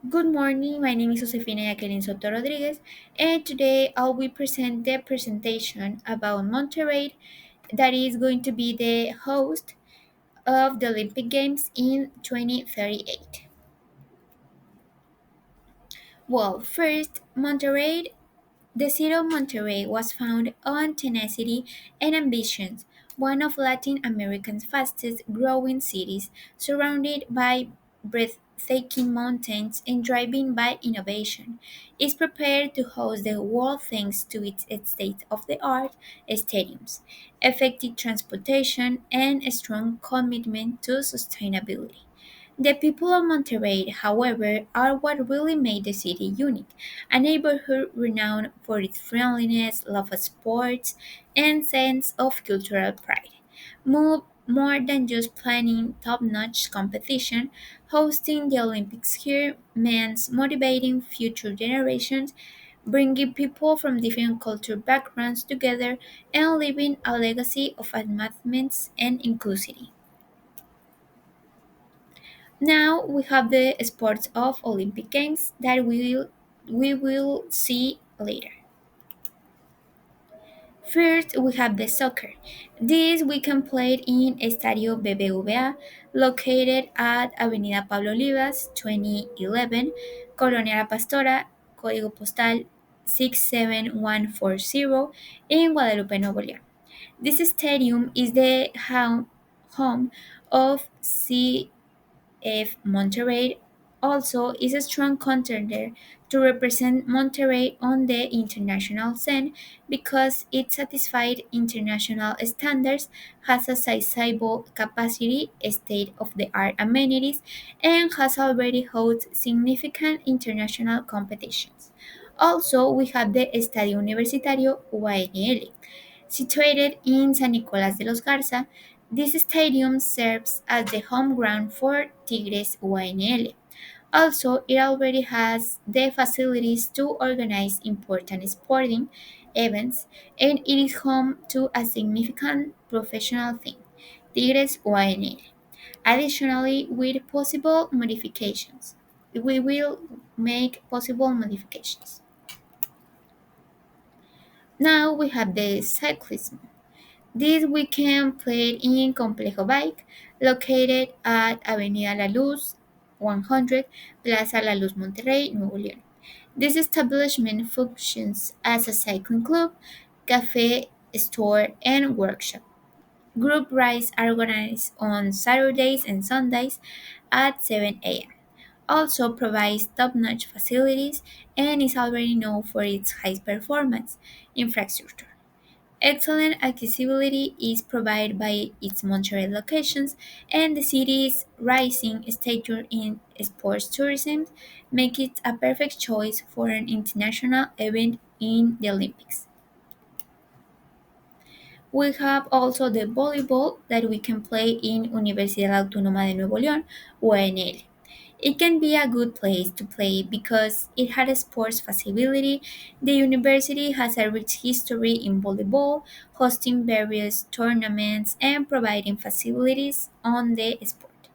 Good morning, my name is Josefina Jacqueline Soto Rodriguez, and today I will present the presentation about Monterrey that is going to be the host of the Olympic Games in 2038. Well, first, Monterrey the city of Monterrey was founded on tenacity and ambitions, one of Latin America's fastest growing cities, surrounded by breathtaking mountains and driven by innovation, is prepared to host the world thanks to its state of the art stadiums, effective transportation, and a strong commitment to sustainability. The people of Monterrey, however, are what really made the city unique, a neighborhood renowned for its friendliness, love of sports, and sense of cultural pride. More than just planning top-notch competition, hosting the Olympics here means motivating future generations, bringing people from different cultural backgrounds together, and leaving a legacy of advancements and inclusivity. Now we have the sports of Olympic Games that we will see later. First, we have the soccer. This we can play in Estadio BBVA, located at Avenida Pablo Olivas, 2011, Colonia La Pastora, código postal 67140, in Guadalupe, Nuevo León. This stadium is the home of if Monterrey also is a strong contender to represent Monterrey on the international scene because it satisfied international standards, has a sizable capacity, state-of-the-art amenities, and has already hosted significant international competitions. Also, we have the Estadio Universitario UANL, situated in San Nicolás de los Garza. This stadium serves as the home ground for Tigres UNL. Also, it already has the facilities to organize important sporting events, and it is home to a significant professional team, Tigres UNL. Additionally, with possible modifications, we will make possible modifications. Now we have the cyclism. This weekend played in Complejo Bike, located at Avenida La Luz 100, Plaza La Luz Monterrey, Nuevo León. This establishment functions as a cycling club, cafe, store, and workshop. Group rides are organized on Saturdays and Sundays at 7 a.m. Also provides top-notch facilities and is already known for its high performance infrastructure. Excellent accessibility is provided by its Montreal locations, and the city's rising stature in sports tourism make it a perfect choice for an international event in the Olympics. We have also the volleyball that we can play in Universidad Autónoma de Nuevo León, UNL. It can be a good place to play because it has a sports facility. The university has a rich history in volleyball, hosting various tournaments and providing facilities on the sport.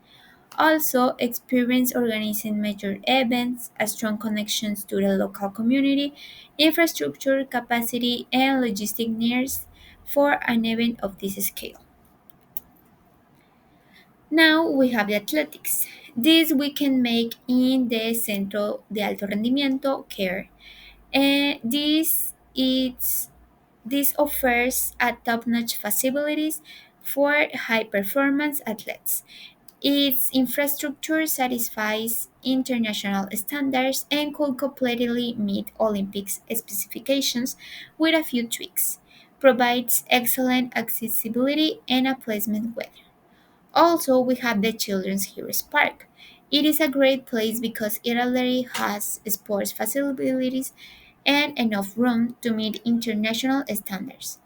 Also, experience organizing major events, a strong connections to the local community, infrastructure capacity, and logistic needs for an event of this scale. Now we have the athletics. This we can make in the Centro de Alto Rendimiento care. This offers a top-notch facilities for high-performance athletes. Its infrastructure satisfies international standards and could completely meet Olympics specifications with a few tweaks. Provides excellent accessibility and a pleasant weather. Also, we have the Children's Heroes Park. It is a great place because it already has sports facilities and enough room to meet international standards.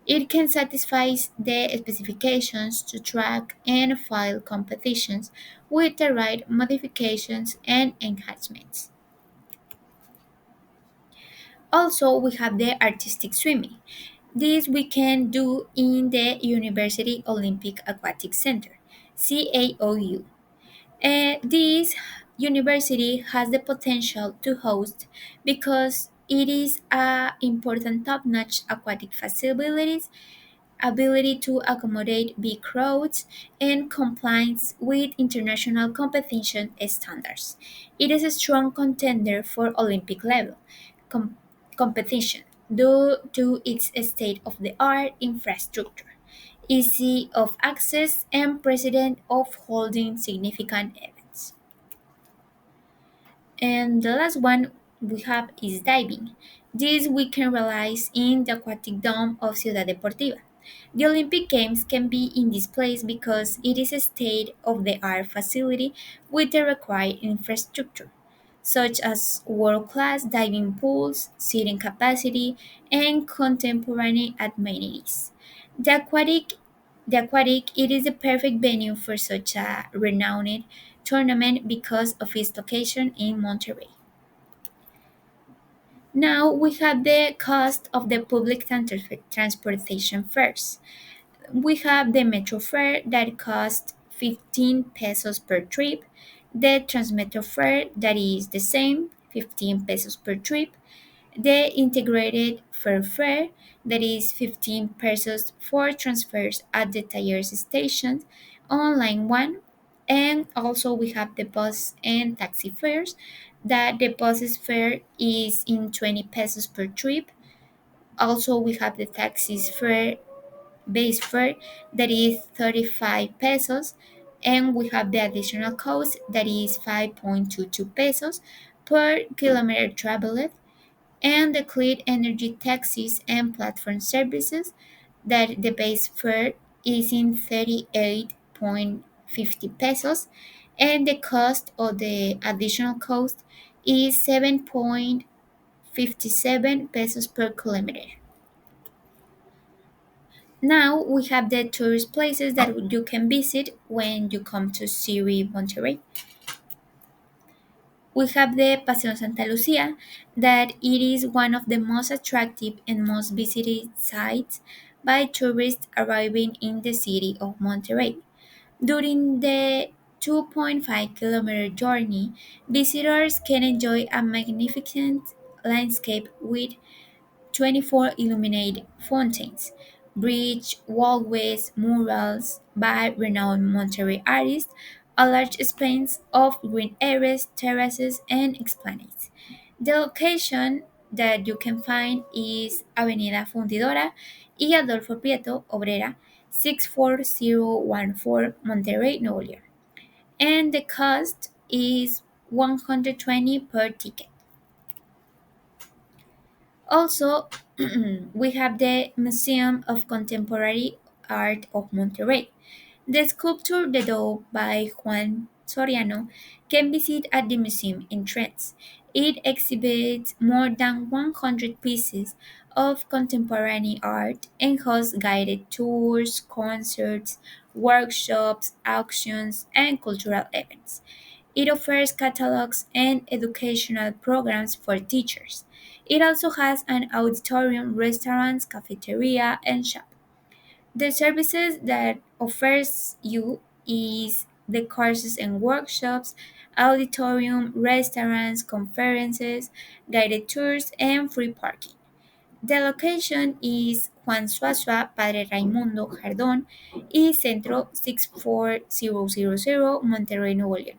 It can satisfy the specifications to track and file competitions with the right modifications and enhancements. Also, we have the artistic swimming. This we can do in the University Olympic Aquatic Center, CAOU. This university has the potential to host because it is a important top-notch aquatic facilities, ability to accommodate big crowds, and compliance with international competition standards. It is a strong contender for Olympic level com- competition due to its state of the art infrastructure, easy of access, and precedent of holding significant events. And the last one we have is diving. This we can realize in the aquatic dome of Ciudad Deportiva. The Olympic Games can be in this place because it is a state of the art facility with the required infrastructure, such as world class diving pools, seating capacity, and contemporary amenities. The aquatic it is the perfect venue for such a renowned tournament because of its location in Monterrey. Now we have the cost of the public transportation fares. We have the metro fare that costs 15 pesos per trip, the transmetro fare that is the same, 15 pesos per trip, the integrated fare that is 15 pesos for transfers at the tires stations on line 1, and also we have the bus and taxi fares that the bus's fare is in 20 pesos per trip. Also we have the taxis fare base fare that is 35 pesos, and we have the additional cost that is 5.22 pesos per kilometer traveled, and the clean energy taxis and platform services that the base fare is in 38.50 pesos, and the cost of the additional cost is 7.57 pesos per kilometer. Now we have the tourist places that you can visit when you come to Siri Monterrey. We have the Paseo Santa Lucia, that it is one of the most attractive and most visited sites by tourists arriving in the city of Monterrey. During the 2.5-kilometer journey, visitors can enjoy a magnificent landscape with 24 illuminated fountains, bridge, walkways, murals by renowned Monterrey artists, a large expanse of green areas, terraces, and esplanades. The location that you can find is Avenida Fundidora y Adolfo Prieto Obrera, 64014, Monterrey, Nuevo León. And the cost is 120 per ticket. Also, we have the Museum of Contemporary Art of Monterrey. The sculpture The Doe by Juan Soriano can be seen at the museum entrance. It exhibits more than 100 pieces of contemporary art and hosts guided tours, concerts, workshops, auctions, and cultural events. It offers catalogs and educational programs for teachers. It also has an auditorium, restaurants, cafeteria, and shop. The services that offers you is the courses and workshops, auditorium, restaurants, conferences, guided tours, and free parking. The location is Juan Suazua Padre Raimundo Jardón y Centro 64000, Monterrey, Nuevo León.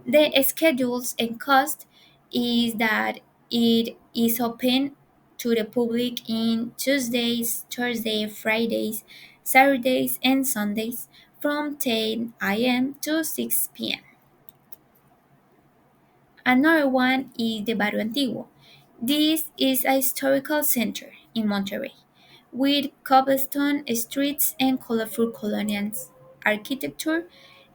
The schedules and cost is that it is open to the public in Tuesdays, Thursdays, Fridays, Saturdays, and Sundays from 10 a.m. to 6 p.m. Another one is the Barrio Antiguo. This is a historical center in Monterrey with cobblestone streets and colorful colonial architecture.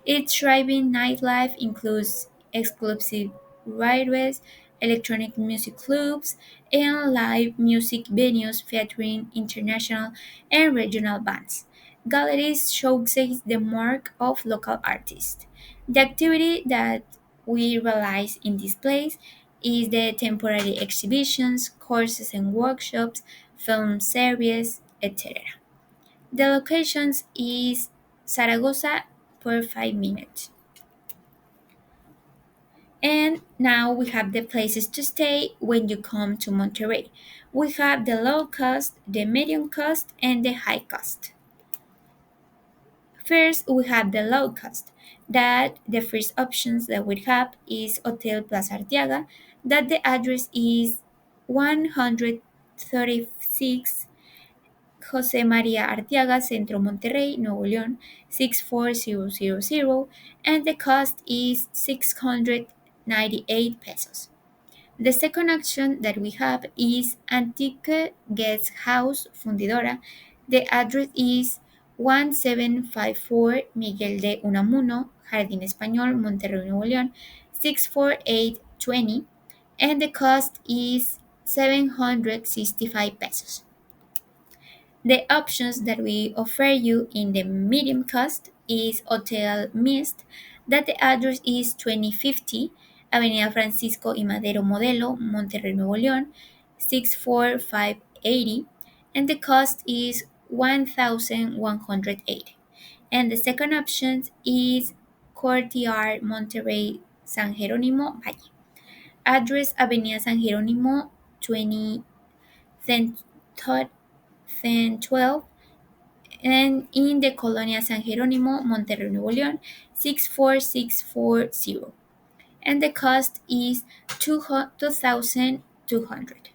Its thriving nightlife includes exclusive railways, electronic music clubs, and live music venues featuring international and regional bands. Galleries showcase the mark of local artists. The activity that we realize in this place is the temporary exhibitions, courses and workshops, film series, etc. The locations is Zaragoza per 5 minutes. And now we have the places to stay when you come to Monterrey. We have the low cost, the medium cost, and the high cost. First, we have the low cost. That the first options that we have is Hotel Plaza Arteaga, that the address is 136 José María Arteaga, Centro Monterrey, Nuevo León, 64000, and the cost is 698 pesos. The second option that we have is Antique Guest House Fundidora. The address is 1754 Miguel de Unamuno, Jardín Español, Monterrey, Nuevo León, 64820, and the cost is 765 pesos. The options that we offer you in the medium cost is Hotel Mist, that the address is 2050 Avenida Francisco y Madero Modelo, Monterrey, Nuevo León, 64580, and the cost is 1180. And the second option is Courtyard Monterrey San Jerónimo Valle. Address Avenida San Jerónimo 20 1012 and in the Colonia San Jerónimo, Monterrey, Nuevo León, 64640. And the cost is 2200.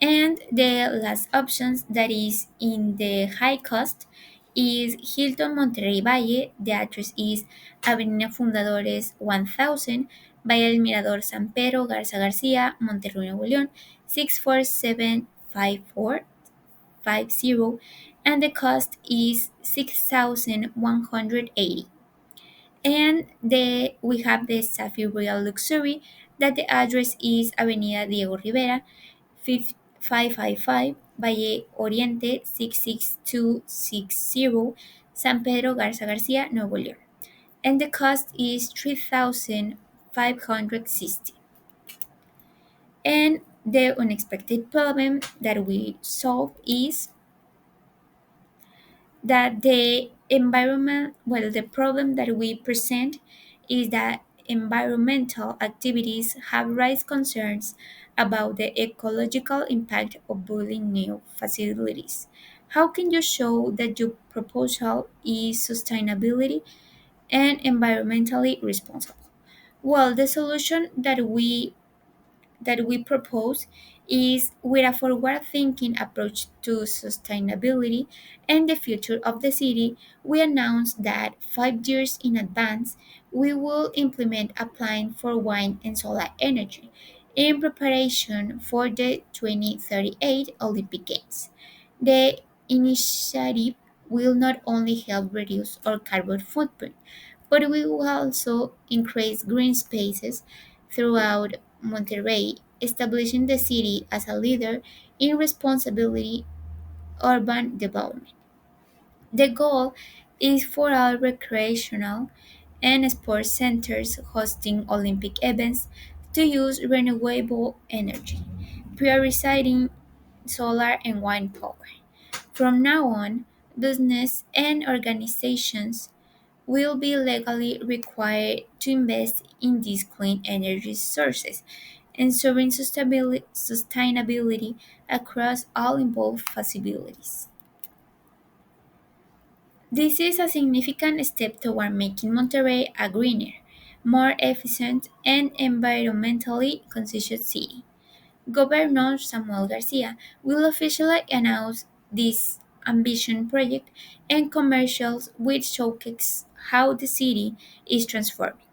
And the last options that is in the high cost is Hilton Monterrey Valle. The address is Avenida Fundadores 1000, Valle del Mirador San Pedro Garza García, Monterrey, Nuevo León, 64754. 50, and the cost is 6180. And we have the Sapphire Royal Luxury, that the address is Avenida Diego Rivera 555 Valle Oriente 66260, San Pedro Garza García, Nuevo León, and the cost is 3560. And the unexpected problem that we solve is that the problem that we present is that environmental activities have raised concerns about the ecological impact of building new facilities. How can you show that your proposal is sustainability and environmentally responsible? Well, the solution that we propose is with a forward thinking approach to sustainability and the future of the city. We announced that 5 years in advance we will implement a plan for wind and solar energy in preparation for the 2038 Olympic Games. The initiative will not only help reduce our carbon footprint, but we will also increase green spaces throughout Monterrey, establishing the city as a leader in responsibility urban development. The goal is for all recreational and sports centers hosting Olympic events to use renewable energy, prioritizing solar and wind power. From now on, business and organizations will be legally required to invest in these clean energy sources, ensuring sustainability across all involved facilities. This is a significant step toward making Monterrey a greener, more efficient, and environmentally conscious city. Governor Samuel Garcia will officially announce this ambition project and commercials which showcase how the city is transforming,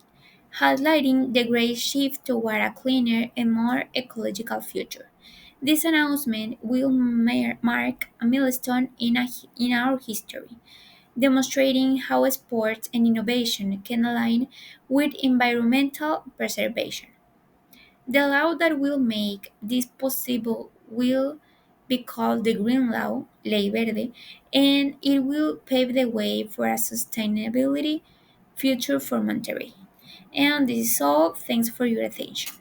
highlighting the great shift toward a cleaner and more ecological future. This announcement will mark a milestone in our history, demonstrating how sports and innovation can align with environmental preservation. The law that will make this possible will be called the Green Law, Ley Verde, and it will pave the way for a sustainability future for Monterrey. And this is all. Thanks for your attention.